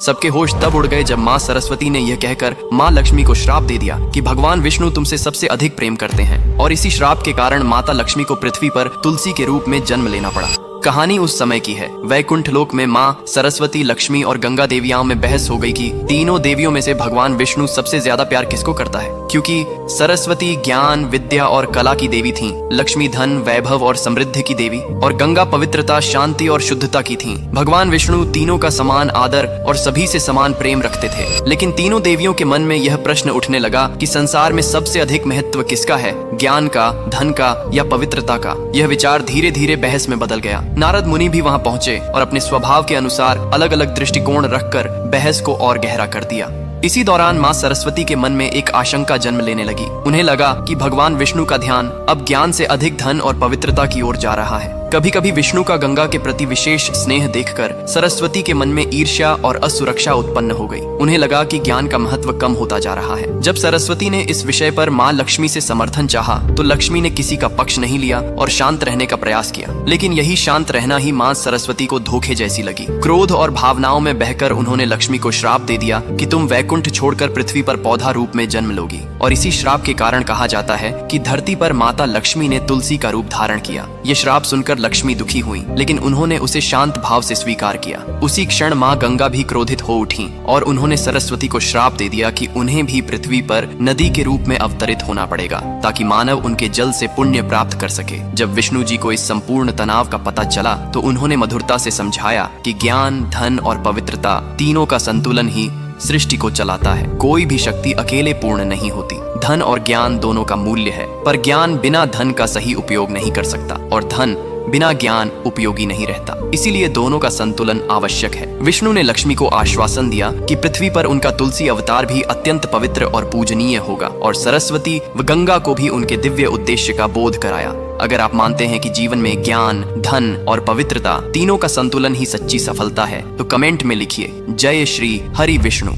सबके होश तब उड़ गए जब माँ सरस्वती ने यह कहकर माँ लक्ष्मी को श्राप दे दिया कि भगवान विष्णु तुमसे सबसे अधिक प्रेम करते हैं, और इसी श्राप के कारण माता लक्ष्मी को पृथ्वी पर तुलसी के रूप में जन्म लेना पड़ा। कहानी उस समय की है। वैकुंठ लोक में माँ सरस्वती, लक्ष्मी और गंगा देवियां में बहस हो गई कि तीनों देवियों में से भगवान विष्णु सबसे ज्यादा प्यार किसको करता है, क्योंकि सरस्वती ज्ञान, विद्या और कला की देवी थीं, लक्ष्मी धन, वैभव और समृद्धि की देवी, और गंगा पवित्रता, शांति और शुद्धता की थीं। भगवान विष्णु तीनों का समान आदर और सभी से समान प्रेम रखते थे, लेकिन तीनों देवियों के मन में यह प्रश्न उठने लगा कि संसार में सबसे अधिक महत्व किसका है, ज्ञान का, धन का या पवित्रता का। यह विचार धीरे धीरे बहस में बदल गया। नारद मुनि भी वहां पहुंचे और अपने स्वभाव के अनुसार अलग अलग दृष्टिकोण रखकर बहस को और गहरा कर दिया। इसी दौरान माँ सरस्वती के मन में एक आशंका जन्म लेने लगी। उन्हें लगा कि भगवान विष्णु का ध्यान अब ज्ञान से अधिक धन और पवित्रता की ओर जा रहा है। कभी कभी विष्णु का गंगा के प्रति विशेष स्नेह देखकर सरस्वती के मन में ईर्ष्या और असुरक्षा उत्पन्न हो गई। उन्हें लगा कि ज्ञान का महत्व कम होता जा रहा है। जब सरस्वती ने इस विषय पर माँ लक्ष्मी से समर्थन चाहा, तो लक्ष्मी ने किसी का पक्ष नहीं लिया और शांत रहने का प्रयास किया। लेकिन यही शांत रहना ही माँ सरस्वती को धोखे जैसी लगी। क्रोध और भावनाओं में बहकर उन्होंने लक्ष्मी को श्राप दे दिया कि तुम वैकुंठ छोड़कर पृथ्वी पर पौधा रूप में जन्म लोगी। और इसी श्राप के कारण कहा जाता है कि धरती पर माता लक्ष्मी ने तुलसी का रूप धारण किया। ये श्राप सुनकर लक्ष्मी दुखी हुई, लेकिन उन्होंने उसे शांत भाव से स्वीकार किया। उसी क्षण माँ गंगा भी क्रोधित हो उठी और उन्होंने सरस्वती को श्राप दे दिया कि उन्हें भी पृथ्वी पर नदी के रूप में अवतरित होना पड़ेगा, ताकि मानव उनके जल से पुण्य प्राप्त कर सके। जब विष्णु जी को इस संपूर्ण तनाव का पता चला, तो उन्होंने मधुरता से समझाया कि ज्ञान, धन और पवित्रता तीनों का संतुलन ही सृष्टि को चलाता है। कोई भी शक्ति अकेले पूर्ण नहीं होती। धन और ज्ञान दोनों का मूल्य है, पर ज्ञान बिना धन का सही उपयोग नहीं कर सकता और धन बिना ज्ञान उपयोगी नहीं रहता। इसीलिए दोनों का संतुलन आवश्यक है। विष्णु ने लक्ष्मी को आश्वासन दिया कि पृथ्वी पर उनका तुलसी अवतार भी अत्यंत पवित्र और पूजनीय होगा, और सरस्वती व गंगा को भी उनके दिव्य उद्देश्य का बोध कराया। अगर आप मानते हैं कि जीवन में ज्ञान, धन और पवित्रता तीनों का संतुलन ही सच्ची सफलता है, तो कमेंट में लिखिए जय श्री हरि विष्णु।